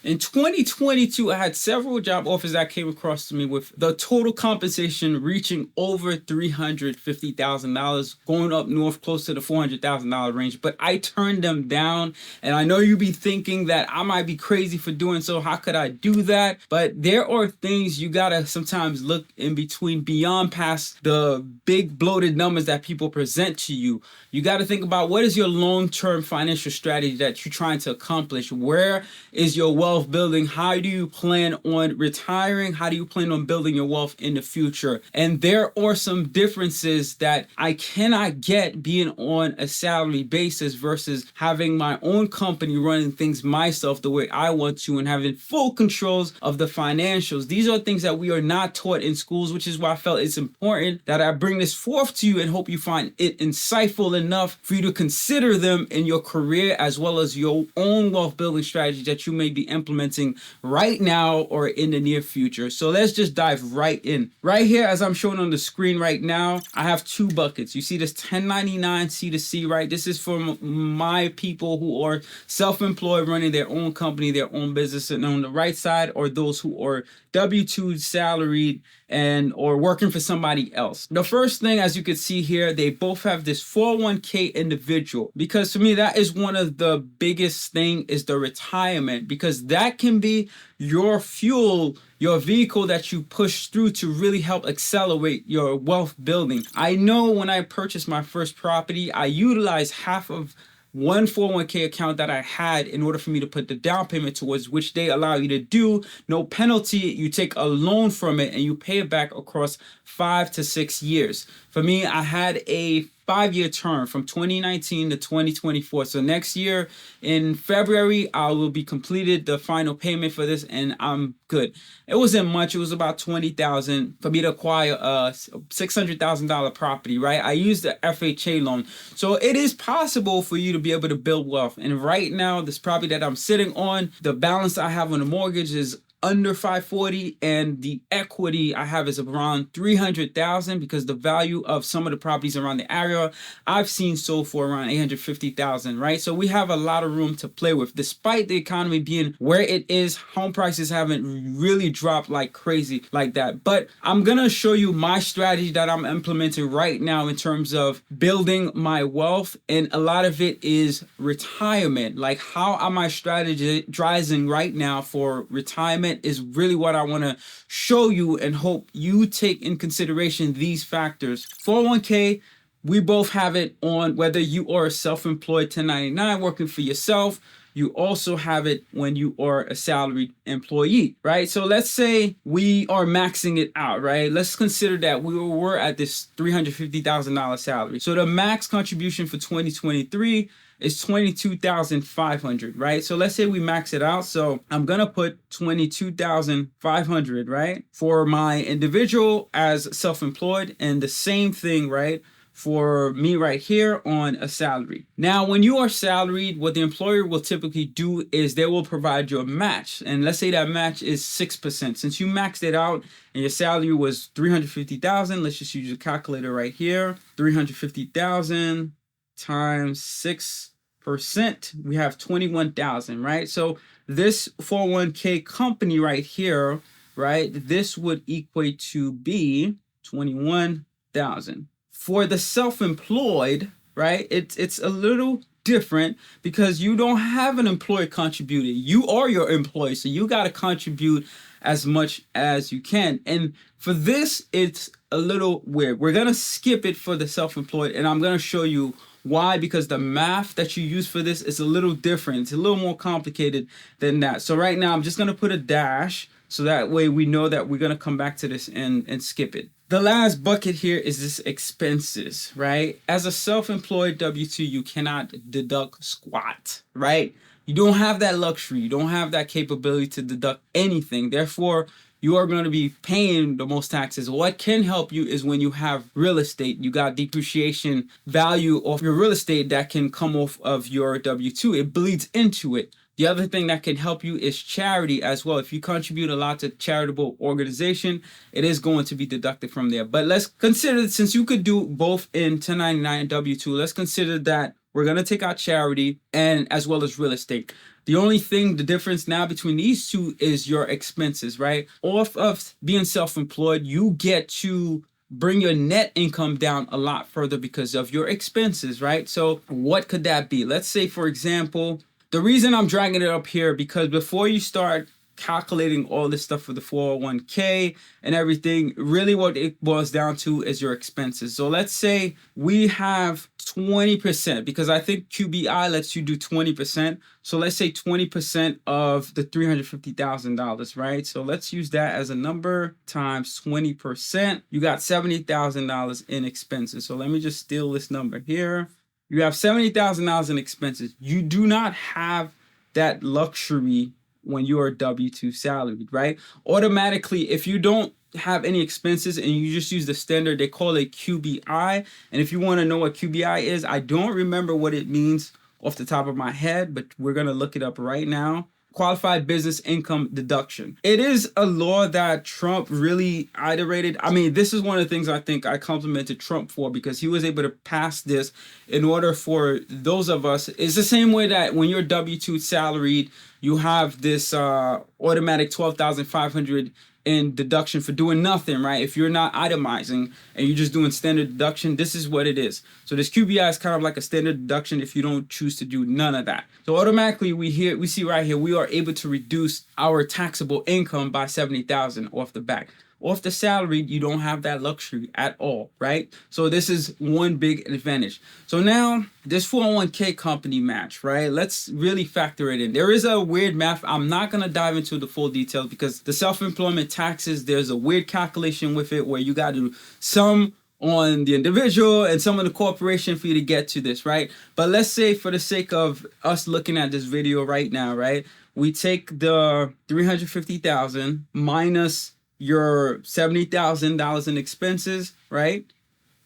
In 2022, I had several job offers that came across to me with the total compensation reaching over $350,000, going up north close to the $400,000 range. But I turned them down. And I know you be thinking that I might be crazy for doing so. How could I do that? But there are things you gotta sometimes look in between, beyond past the big bloated numbers that people present to you. You gotta think about, what is your long-term financial strategy that you're trying to accomplish? Where is your wealth building? How do you plan on retiring? How do you plan on building your wealth in the future? And there are some differences that I cannot get being on a salary basis versus having my own company, running things myself the way I want to, and having full controls of the financials. These are things that we are not taught in schools, which is why I felt it's important that I bring this forth to you and hope you find it insightful enough for you to consider them in your career, as well as your own wealth building strategy that you may be implementing right now or in the near future. So let's just dive right in. Right here, as I'm showing on the screen right now, I have two buckets. You see this 1099 C2C, right? This is for my people who are self-employed, running their own company, their own business. And on the right side are those who are W-2 salaried and or working for somebody else. The first thing, as you can see here, they both have this 401k individual, because to me that is one of the biggest thing, is the retirement, because that can be your fuel, your vehicle that you push through to really help accelerate your wealth building. I know when I purchased my first property, I utilized half of one 401k account that I had in order for me to put the down payment towards, which they allow you to do. No penalty. You take a loan from it and you pay it back across 5 to 6 years. For me, I had a 5-year term from 2019 to 2024. So next year in February, I will be completed the final payment for this, and I'm good. It wasn't much. It was about $20,000 for me to acquire a $600,000 property, right? I used the FHA loan. So it is possible for you to be able to build wealth. And right now, this property that I'm sitting on, the balance I have on the mortgage is under 540, and the equity I have is around 300,000, because the value of some of the properties around the area I've seen sold for around 850,000, right? So we have a lot of room to play with. Despite the economy being where it is, home prices haven't really dropped like crazy like that. But I'm gonna show you my strategy that I'm implementing right now in terms of building my wealth, and a lot of it is retirement. Like, how am I strategizing right now for retirement is really what I want to show you, and hope you take in consideration these factors. 401k, we both have it on whether you are a self-employed 1099 working for yourself. You also have it when you are a salaried employee, right? So let's say we are maxing it out, right? Let's consider that we were at this $350,000 salary. So the max contribution for 2023 is $22,500, right? So let's say we max it out. So I'm gonna put $22,500, right, for my individual as self-employed, and the same thing, right, for me right here on a salary. Now, when you are salaried, what the employer will typically do is they will provide you a match. And let's say that match is 6%. Since you maxed it out and your salary was $350,000, let's just use your calculator right here. 350,000 times 6%, we have 21,000, right? So this 401k company right here, right, this would equate to be 21,000. For the self-employed, right, it's a little different, because you don't have an employee contributing. You are your employee, so you got to contribute as much as you can. And for this, it's a little weird. We're going to skip it for the self-employed, and I'm going to show you why, because the math that you use for this is a little different. It's a little more complicated than that. So right now, I'm just going to put a dash, so that way we know that we're going to come back to this and skip it. The last bucket here is this expenses, right? As a self-employed W-2, you cannot deduct squat, right? You don't have that luxury. You don't have that capability to deduct anything. Therefore, you are going to be paying the most taxes. What can help you is when you have real estate. You got depreciation value of your real estate that can come off of your W-2. It bleeds into it. The other thing that can help you is charity as well. If you contribute a lot to charitable organization, it is going to be deducted from there. But let's consider, since you could do both in 1099 and W-2, let's consider that we're going to take out charity and as well as real estate. The only thing, the difference now between these two is your expenses, right? Off of being self-employed, you get to bring your net income down a lot further because of your expenses, right? So what could that be? Let's say, for example, the reason I'm dragging it up here, because before you start calculating all this stuff for the 401k and everything, really what it boils down to is your expenses. So let's say we have 20%, because I think QBI lets you do 20%. So let's say 20% of the $350,000, right? So let's use that as a number times 20%. You got $70,000 in expenses. So let me just steal this number here. You have $70,000 in expenses. You do not have that luxury when you are W-2 salaried, right? Automatically, if you don't have any expenses and you just use the standard, they call it QBI. And if you want to know what QBI is, I don't remember what it means off the top of my head, but we're going to look it up right now. Qualified business income deduction. It is a law that Trump really iterated. I mean, this is one of the things I think I complimented Trump for, because he was able to pass this in order for those of us. It's the same way that when you're W-2 salaried, you have this automatic $12,500 in deduction for doing nothing, right? If you're not itemizing and you're just doing standard deduction, this is what it is. So this QBI is kind of like a standard deduction if you don't choose to do none of that. So automatically we see right here, we are able to reduce our taxable income by $70,000 off the back. Off the salary, you don't have that luxury at all, right? So this is one big advantage. So now this 401k company match, right? Let's really factor it in. There is a weird math. I'm not going to dive into the full details because the self-employment taxes, there's a weird calculation with it where you got to do some on the individual and some of the corporation for you to get to this, right? But let's say for the sake of us looking at this video right now, right? We take the $350,000 minus your $70,000 in expenses, right?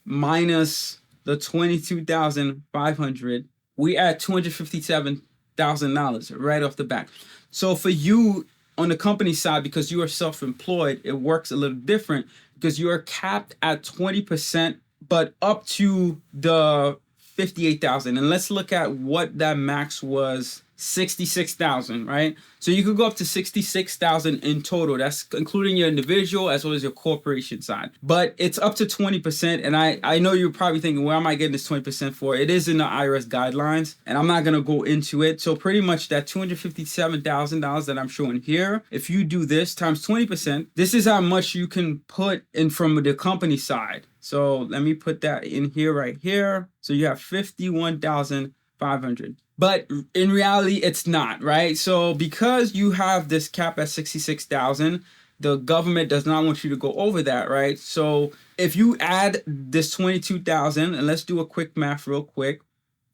Minus the $22,500, we add $257,000 right off the bat. So for you on the company side, because you are self-employed, it works a little different because you are capped at 20%, but up to the 58,000. And let's look at what that max was. 66,000, right? So you could go up to 66,000 in total. That's including your individual as well as your corporation side. But it's up to 20%. And I know you're probably thinking, where am I getting this 20% for? It is in the IRS guidelines, and I'm not going to go into it. So pretty much that $257,000 that I'm showing here, if you do this times 20%, this is how much you can put in from the company side. So let me put that in here right here. So you have 51,500. But in reality, it's not, right? So because you have this cap at 66,000, the government does not want you to go over that, right? So if you add this 22,000, and let's do a quick math real quick.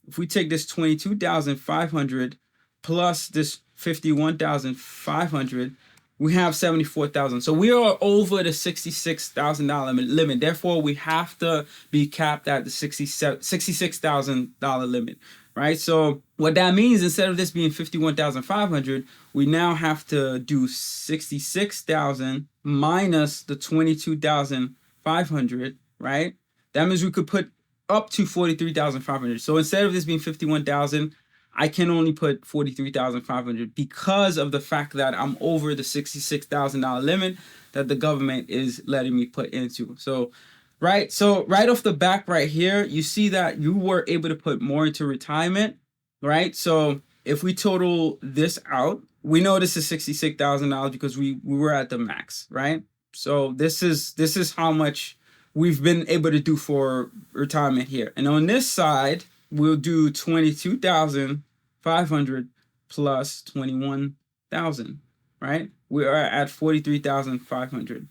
If we take this 22,500 plus this 51,500, we have 74,000. So we are over the $66,000 limit. Therefore, we have to be capped at the $66,000 limit, right? So what that means, instead of this being 51,500, we now have to do 66,000 minus the 22,500, right? That means we could put up to 43,500. So instead of this being 51,000, I can only put 43,500 because of the fact that I'm over the $66,000 limit that the government is letting me put into. So right off the back right here, you see that you were able to put more into retirement, right? So if we total this out, we know this is $66,000 because we were at the max, right? So this is how much we've been able to do for retirement here. And on this side, we'll do 22,500 plus 21,000, right? We are at 43,500.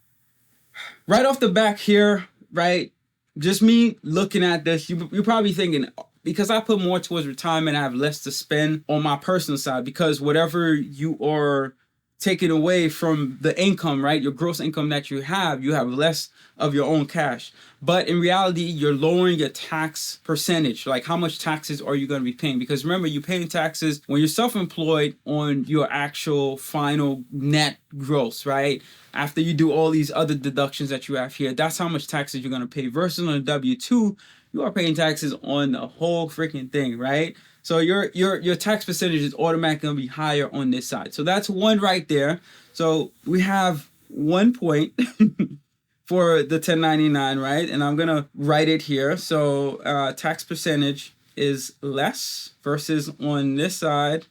Right off the back here, right? Just me looking at this, you're probably thinking, because I put more towards retirement, I have less to spend on my personal side, because whatever you are taking away from the income, right? Your gross income that you have less of your own cash. But in reality, you're lowering your tax percentage. Like, how much taxes are you going to be paying? Because remember, you're paying taxes when you're self-employed on your actual final net gross, right? After you do all these other deductions that you have here, that's how much taxes you're going to pay. Versus on a W-2, you are paying taxes on the whole freaking thing, right? So your tax percentage is automatically gonna be higher on this side. So that's one right there. So we have 1 point for the 1099, right? And I'm gonna write it here. So tax percentage is less versus on this side,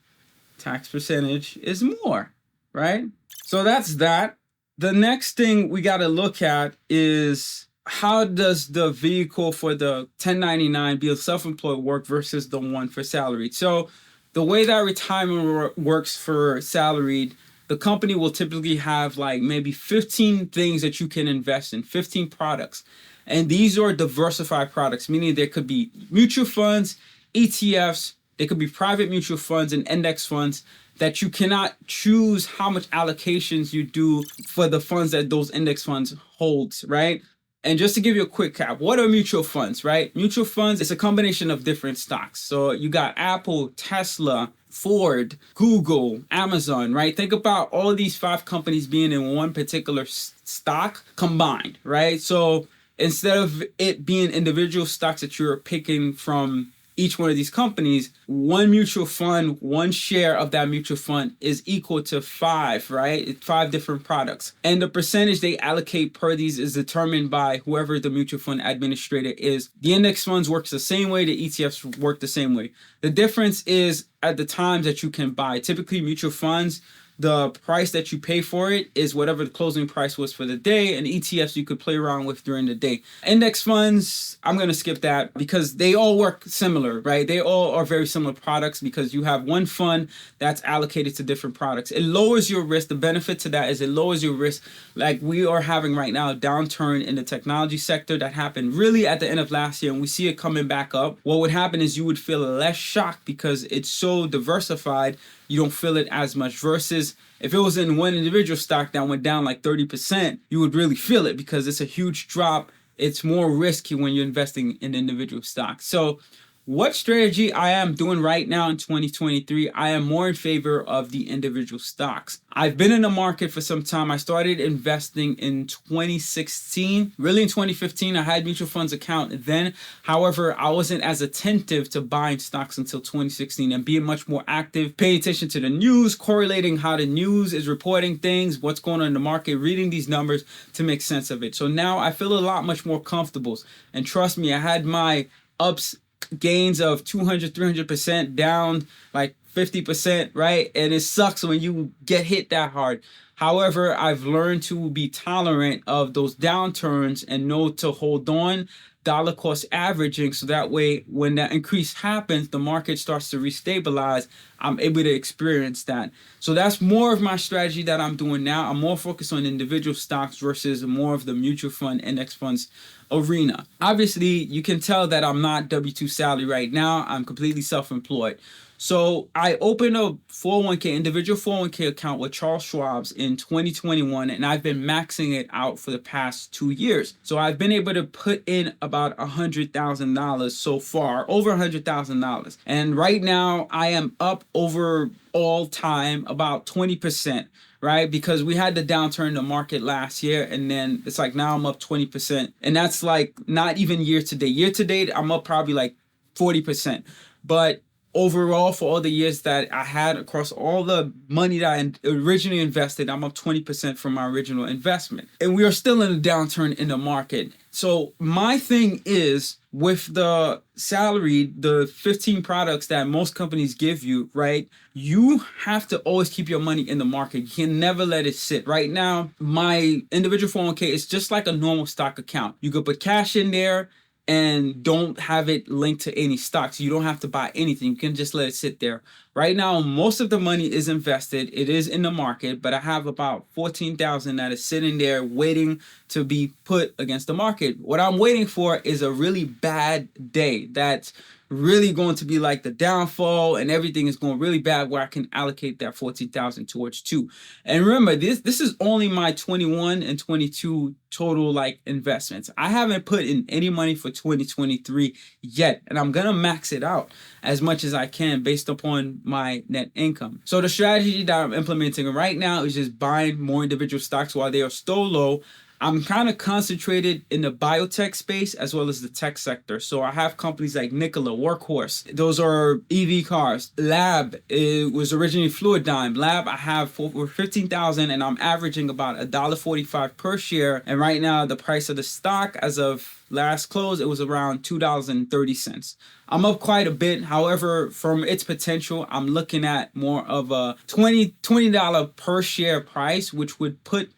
tax percentage is more, right? So that's that. The next thing we got to look at is how does the vehicle for the 1099 be a self-employed work versus the one for salaried. So the way that retirement works for salaried, the company will typically have like maybe 15 things that you can invest in, 15 products. And these are diversified products, meaning there could be mutual funds, ETFs, they could be private mutual funds and index funds that you cannot choose how much allocations you do for the funds that those index funds holds, right? And just to give you a quick cap, what are mutual funds, right? Mutual funds is a combination of different stocks. So you got Apple, Tesla, Ford, Google, Amazon, right? Think about all these 5 companies being in one particular stock combined, right? So instead of it being individual stocks that you're picking from each one of these companies, one mutual fund, one share of that mutual fund is equal to 5, right? It's 5 different products. And the percentage they allocate per these is determined by whoever the mutual fund administrator is. The index funds works the same way, the ETFs work the same way. The difference is at the times that you can buy. Typically mutual funds, the price that you pay for it is whatever the closing price was for the day, and ETFs you could play around with during the day. Index funds, I'm going to skip that because they all work similar, right? They all are very similar products because you have one fund that's allocated to different products. It lowers your risk. The benefit to that is it lowers your risk. Like we are having right now a downturn in the technology sector that happened really at the end of last year, and we see it coming back up. What would happen is you would feel less shocked because it's so diversified. You don't feel it as much versus if it was in one individual stock that went down like 30%, you would really feel it because it's a huge drop. It's more risky when you're investing in individual stocks. So what strategy I am doing right now in 2023, I am more in favor of the individual stocks. I've been in the market for some time. I started investing in 2016. Really in 2015, I had mutual funds account then. However, I wasn't as attentive to buying stocks until 2016 and being much more active, paying attention to the news, correlating how the news is reporting things, what's going on in the market, reading these numbers to make sense of it. So now I feel a lot much more comfortable. And trust me, I had my ups, gains of 200, 300%, down like 50%, right? And it sucks when you get hit that hard. However, I've learned to be tolerant of those downturns and know to hold on, dollar cost averaging, so that way when that increase happens, the market starts to restabilize, I'm able to experience that. So that's more of my strategy that I'm doing now. I'm more focused on individual stocks versus more of the mutual fund, index funds arena. Obviously, you can tell that I'm not W-2 salary right now. I'm completely self-employed. So I opened a 401k, individual 401k account with Charles Schwab's in 2021, and I've been maxing it out for the past 2 years. So I've been able to put in about $100,000 so far, over $100,000. And right now I am up over all time about 20%. Right? Because we had the downturn in the market last year, and then it's like now I'm up 20%. And that's like not even year to date. Year to date, I'm up probably like 40%. But overall, for all the years that I had across all the money that I originally invested, I'm up 20% from my original investment. And we are still in a downturn in the market. So my thing is with the salary, the 15 products that most companies give you, right? You have to always keep your money in the market. You can never let it sit. Right now, my individual 401k is just like a normal stock account. You could put cash in there and don't have it linked to any stocks. You don't have to buy anything. You can just let it sit there. Right now, most of the money is invested. It is in the market, but I have about 14,000 that is sitting there waiting to be put against the market. What I'm waiting for is a really bad day that's really going to be like the downfall and everything is going really bad where I can allocate that 14,000 towards two. And remember, this is only my 21 and 22 total like investments. I haven't put in any money for 2023 yet, and I'm gonna max it out as much as I can based upon my net income. So the strategy that I'm implementing right now is just buying more individual stocks while they are still low. I'm kind of concentrated in the biotech space as well as the tech sector. So I have companies like Nikola, Workhorse. Those are EV cars. Lab, it was originally Fluidigm. Lab, I have for 15,000 and I'm averaging about $1.45 per share. And right now the price of the stock as of last close, it was around $2.30. I'm up quite a bit. However, from its potential, I'm looking at more of a $20 per share price, which would put,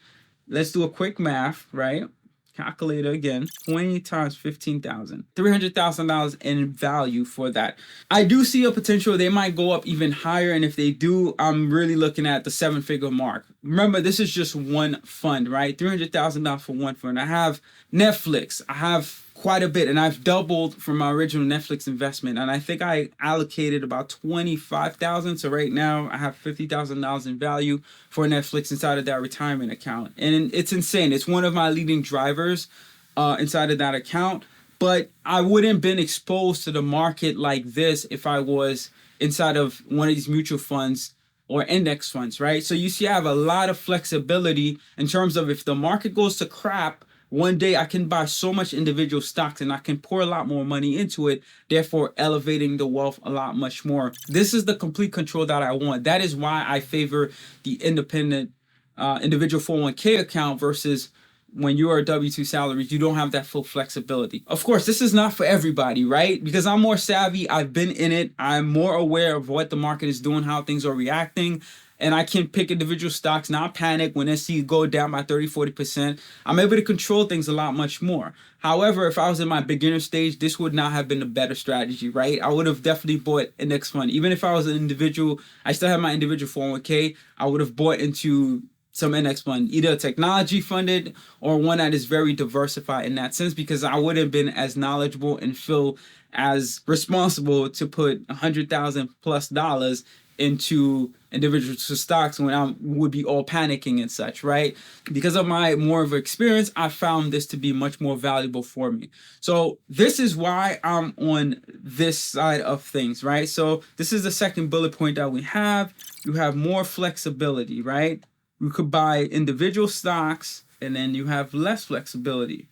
let's do a quick math, right? Calculator again, 20 times 15,000, $300,000 in value for that. I do see a potential they might go up even higher. And if they do, I'm really looking at the 7-figure mark. Remember, this is just one fund, right? $300,000 for one fund. I have Netflix. I have quite a bit, and I've doubled from my original Netflix investment, and I think I allocated about 25,000. So right now I have $50,000 in value for Netflix inside of that retirement account, and it's insane. It's one of my leading drivers inside of that account. But I wouldn't been exposed to the market like this if I was inside of one of these mutual funds or index funds, right? So you see, I have a lot of flexibility in terms of if the market goes to crap, one day I can buy so much individual stocks and I can pour a lot more money into it, therefore elevating the wealth a lot much more. This is the complete control that I want. That is why I favor the independent individual 401k account versus when you are a W-2 salary, you don't have that full flexibility. Of course, this is not for everybody, right? Because I'm more savvy. I've been in it. I'm more aware of what the market is doing, how things are reacting. And I can pick individual stocks, not panic when I see it go down by 30, 40%. I'm able to control things a lot much more. However, if I was in my beginner stage, this would not have been a better strategy, right? I would have definitely bought index fund. Even if I was an individual, I still have my individual 401k, I would have bought into some index fund, either technology funded or one that is very diversified in that sense, because I would have been as knowledgeable and feel as responsible to put $100,000+ into individual stocks when I would be all panicking and such, right? Because of my more of experience, I found this to be much more valuable for me. So this is why I'm on this side of things, right? So this is the second bullet point that we have. You have more flexibility, right? You could buy individual stocks and then you have less flexibility.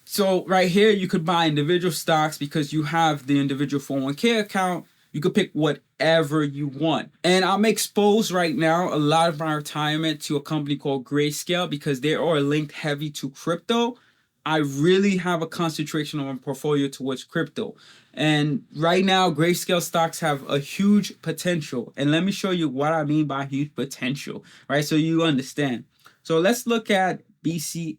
So right here, you could buy individual stocks because you have the individual 401k account. You could pick whatever you want. And I'm exposed right now a lot of my retirement to a company called Grayscale because they are linked heavy to crypto. I really have a concentration on my portfolio towards crypto. And right now, Grayscale stocks have a huge potential. And let me show you what I mean by huge potential, right? So you understand. So let's look at BCHG.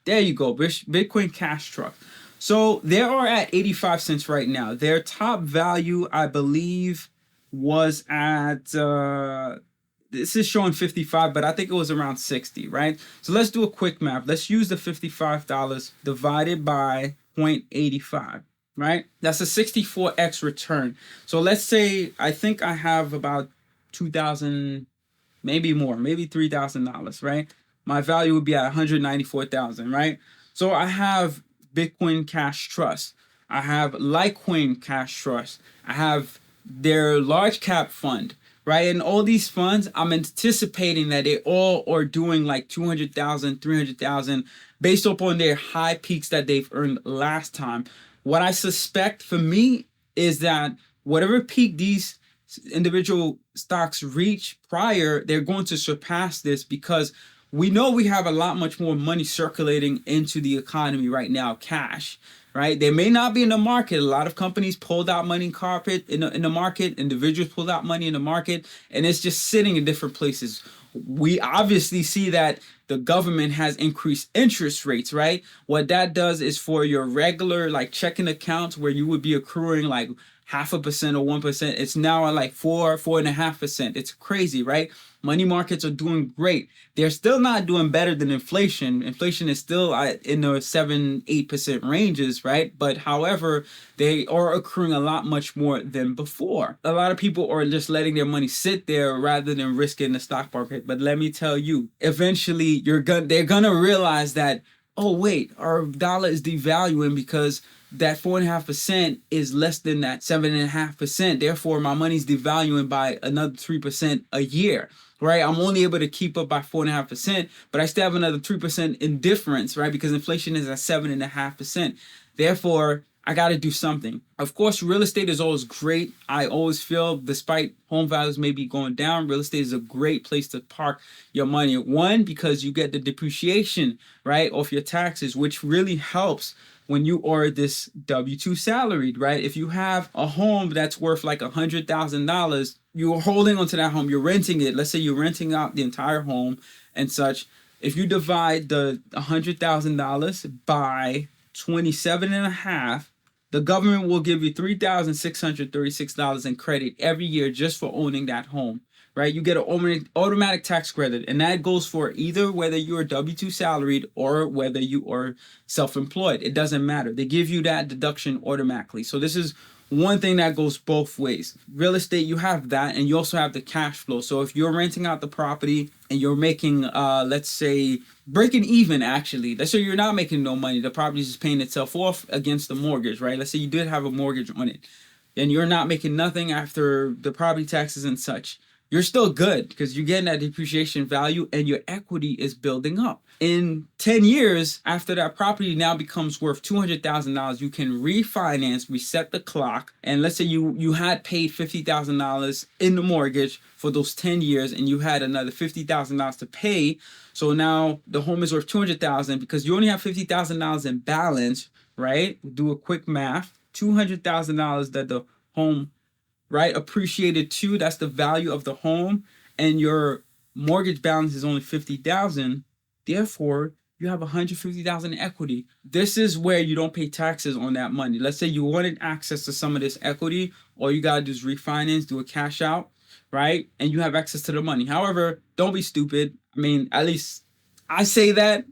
There you go, Bitcoin Cash Trust. So they are at 85 cents right now. Their top value, I believe, was at, this is showing 55, but I think it was around 60, right? So let's do a quick math. Let's use the $55 divided by 0.85, right? That's a 64x return. So let's say, I think I have about 2,000, maybe more, maybe $3,000, right? My value would be at 194,000, right? So I have Bitcoin Cash Trust. I have Litecoin Cash Trust. I have their large cap fund, right? And all these funds, I'm anticipating that they all are doing like 200,000, 300,000 based upon their high peaks that they've earned last time. What I suspect for me is that whatever peak these individual stocks reach prior, they're going to surpass this because we know we have a lot much more money circulating into the economy right now, cash, right? They may not be in the market. A lot of companies pulled out money in the market. Individuals pulled out money in the market, and it's just sitting in different places. We obviously see that the government has increased interest rates, right? What that does is for your regular like checking accounts where you would be accruing like 0.5% or 1%, it's now at like 4.5%. It's crazy, right? Money markets are doing great. They're still not doing better than inflation. Inflation is still in the 7-8% ranges, right? But however, they are accruing a lot much more than before. A lot of people are just letting their money sit there rather than risking the stock market. But let me tell you, eventually they're gonna realize that, oh wait, our dollar is devaluing because that 4.5% is less than that 7.5%. Therefore, my money's devaluing by another 3% a year, right? I'm only able to keep up by 4.5%, but I still have another 3% in difference, right? Because inflation is at 7.5%. Therefore, I got to do something. Of course, real estate is always great. I always feel, despite home values maybe going down, real estate is a great place to park your money. One, because you get the depreciation, right, off your taxes, which really helps when you are this W-2 salaried, right? If you have a home that's worth like $100,000, you're holding onto that home, you're renting it. Let's say you're renting out the entire home and such. If you divide the $100,000 by 27 and a half, the government will give you $3,636 in credit every year just for owning that home, right? You get an automatic tax credit, and that goes for either whether you're W-2 salaried or whether you are self-employed. It doesn't matter. They give you that deduction automatically. So this is one thing that goes both ways. Real estate, you have that, and you also have the cash flow. So if you're renting out the property and you're making, let's say, breaking even, actually. Let's say you're not making no money. The property is just paying itself off against the mortgage, right? Let's say you did have a mortgage on it, and you're not making nothing after the property taxes and such. You're still good because you're getting that depreciation value and your equity is building up. In 10 years, after that property now becomes worth $200,000, you can refinance, reset the clock. And let's say you had paid $50,000 in the mortgage for those 10 years and you had another $50,000 to pay. So now the home is worth $200,000 because you only have $50,000 in balance, right? Do a quick math. $200,000 that the home, right, appreciated to, that's the value of the home, and your mortgage balance is only $50,000. Therefore, you have $150,000 in equity. This is where you don't pay taxes on that money. Let's say you wanted access to some of this equity, all you gotta do is refinance, do a cash out, right, and you have access to the money. However, don't be stupid. I mean, at least I say that.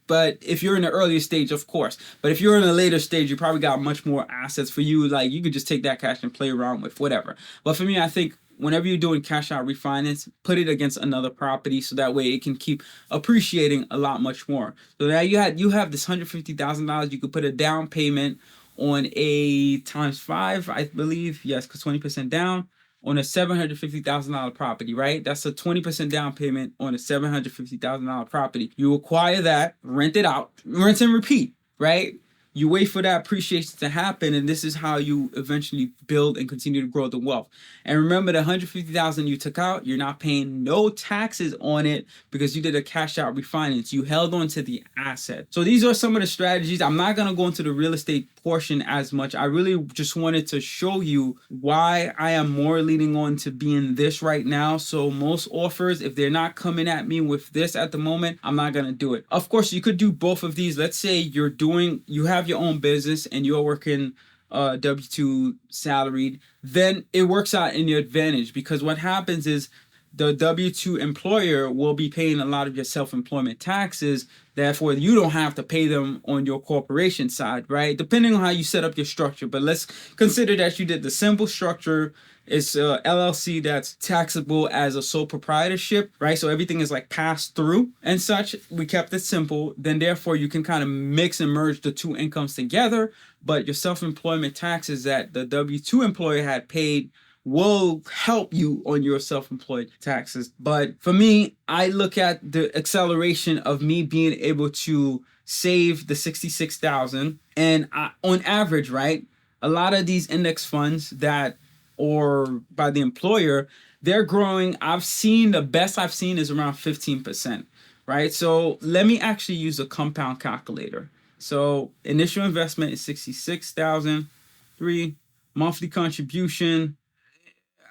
But if you're in the earlier stage, of course. But if you're in a later stage, you probably got much more assets for you. Like, you could just take that cash and play around with whatever. But for me, I think whenever you're doing cash out refinance, put it against another property so that way it can keep appreciating a lot much more. So now you have this $150,000. You could put a down payment on a ×5, I believe. Yes, because 20% down on a $750,000 property, right? That's a 20% down payment on a $750,000 property. You acquire that, rent it out, rinse and repeat, right? You wait for that appreciation to happen, and this is how you eventually build and continue to grow the wealth. And remember, the $150,000 you took out, you're not paying no taxes on it because you did a cash out refinance. You held on to the asset. So these are some of the strategies. I'm not going to go into the real estate portion as much. I really just wanted to show you why I am more leaning on to being this right now. So most offers, if they're not coming at me with this at the moment, I'm not going to do it. Of course, you could do both of these. Let's say you have your own business and you're working W-2 salaried, then it works out in your advantage because what happens is the W-2 employer will be paying a lot of your self-employment taxes. Therefore, you don't have to pay them on your corporation side, right? Depending on how you set up your structure. But let's consider that you did the simple structure. It's a LLC that's taxable as a sole proprietorship, right? So everything is like passed through and such. We kept it simple. Then therefore, you can kind of mix and merge the two incomes together. But your self-employment taxes that the W-2 employer had paid will help you on your self-employed taxes. But for me, I look at the acceleration of me being able to save the $66,000. And on average, right, a lot of these index funds that or by the employer, they're growing. The best I've seen is around 15%, right? So let me actually use a compound calculator. So initial investment is $66,000, monthly contribution.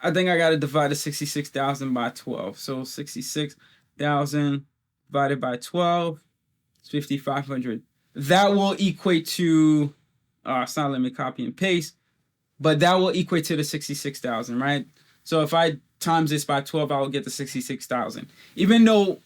I think I got to divide the 66,000 by 12. So 66,000 divided by 12 is 5,500. That will equate to, it's not letting me copy and paste, but that will equate to the 66,000, right? So if I times this by 12, I will get the 66,000. Even though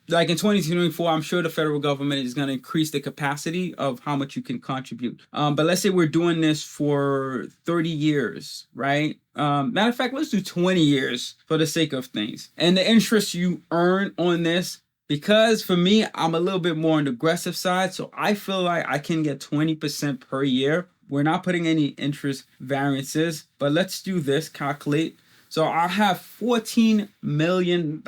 like in 2024, I'm sure the federal government is going to increase the capacity of how much you can contribute. But let's say we're doing this for 30 years, right? Matter of fact, let's do 20 years for the sake of things. And the interest you earn on this Because for me, I'm a little bit more on the aggressive side. So I feel like I can get 20% per year. We're not putting any interest variances, but let's do this, calculate. So I'll have $14 million,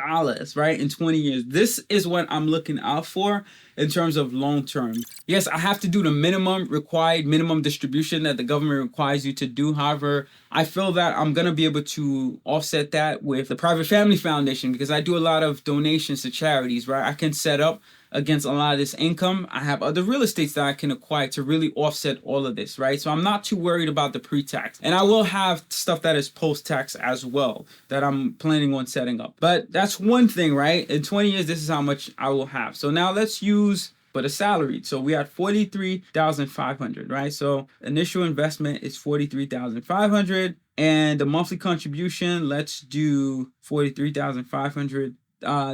right, in 20 years. This is what I'm looking out for in terms of long term. Yes, I have to do the minimum required minimum distribution that the government requires you to do. However, I feel that I'm going to be able to offset that with the Private Family Foundation because I do a lot of donations to charities, right? I can set up against a lot of this income. I have other real estates that I can acquire to really offset all of this, right? So I'm not too worried about the pre-tax. And I will have stuff that is post-tax as well that I'm planning on setting up. But that's one thing, right? In 20 years, this is how much I will have. So now let's use but a salaried. So we had 43,500, right? So initial investment is 43,500 and the monthly contribution, let's do 43,500.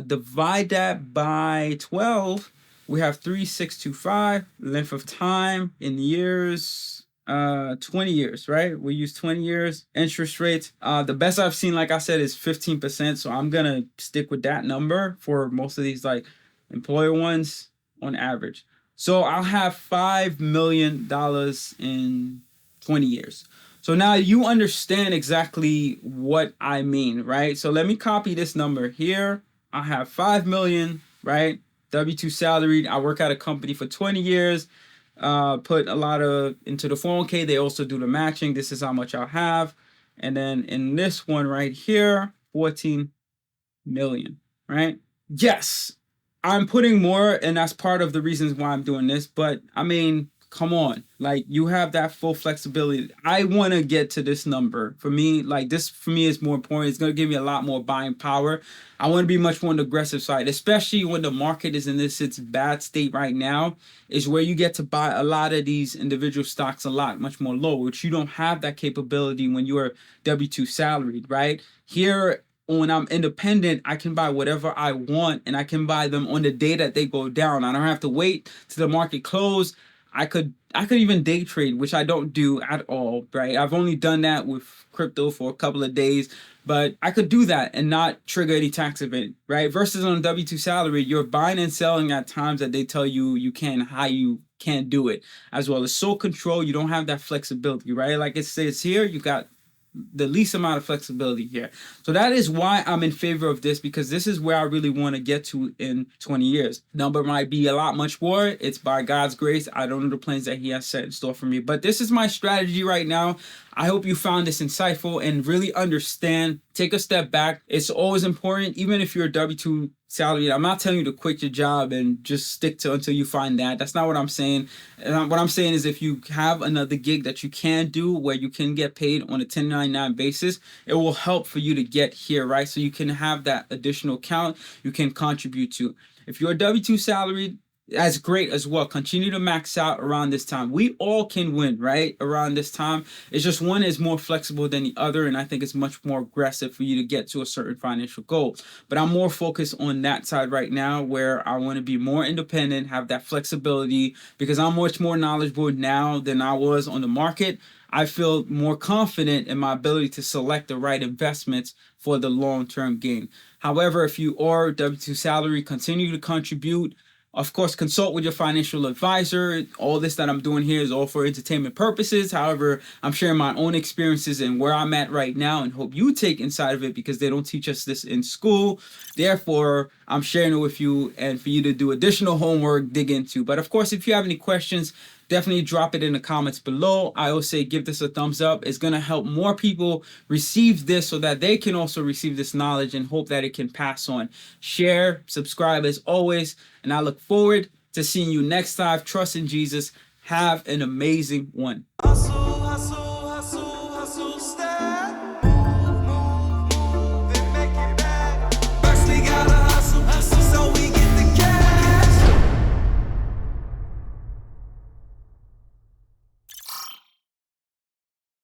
Divide that by 12. We have 3,625. Length of time in years, 20 years, right? We use 20 years. Interest rates, the best I've seen, like I said, is 15%. So I'm gonna stick with that number for most of these like employer ones on average. So I'll have $5 million in 20 years. So now you understand exactly what I mean, right? So let me copy this number here. I have 5 million, right? W-2 salaried. I work at a company for 20 years. Put a lot of into the 401k. They also do the matching. This is how much I'll have. And then in this one right here, 14 million, right? Yes, I'm putting more, and that's part of the reasons why I'm doing this. But I mean, come on, like you have that full flexibility. I want to get to this number. For me, like this for me is more important. It's going to give me a lot more buying power. I want to be much more on the aggressive side, especially when the market is in its bad state right now, is where you get to buy a lot of these individual stocks a lot much more low, which you don't have that capability when you're W-2 salaried, right? Here, when I'm independent, I can buy whatever I want and I can buy them on the day that they go down. I don't have to wait till the market close. I could even day trade, which I don't do at all, right? I've only done that with crypto for a couple of days, but I could do that and not trigger any tax event, right? Versus on a W-2 salary, you're buying and selling at times that they tell you you can, how you can't do it. As well as sole control, you don't have that flexibility, right? Like it says here, you got the least amount of flexibility here. So that is why I'm in favor of this, because this is where I really want to get to in 20 years. Number might be a lot much more. It's by God's grace. I don't know the plans that he has set in store for me, but this is my strategy right now. I hope you found this insightful and really understand. Take a step back. It's always important, even if you're a W-2 salary. I'm not telling you to quit your job and just stick to until you find that. That's not what I'm saying. And what I'm saying is if you have another gig that you can do where you can get paid on a 1099 basis, it will help for you to get here, right? So you can have that additional account you can contribute to. If you're a W-2 salary, that's great as well. Continue to max out around this time. We all can win, right? Around this time. It's just one is more flexible than the other, and I think it's much more aggressive for you to get to a certain financial goal. But I'm more focused on that side right now where I want to be more independent, have that flexibility, because I'm much more knowledgeable now than I was on the market. I feel more confident in my ability to select the right investments for the long-term gain. However, if you are W-2 salary, continue to contribute. Of course, consult with your financial advisor. All this that I'm doing here is all for entertainment purposes. However, I'm sharing my own experiences and where I'm at right now and hope you take inside of it because they don't teach us this in school. Therefore, I'm sharing it with you and for you to do additional homework, dig into. But of course, if you have any questions, definitely drop it in the comments below. I will say give this a thumbs up. It's going to help more people receive this so that they can also receive this knowledge and hope that it can pass on. Share, subscribe as always, and I look forward to seeing you next time. Trust in Jesus. Have an amazing one.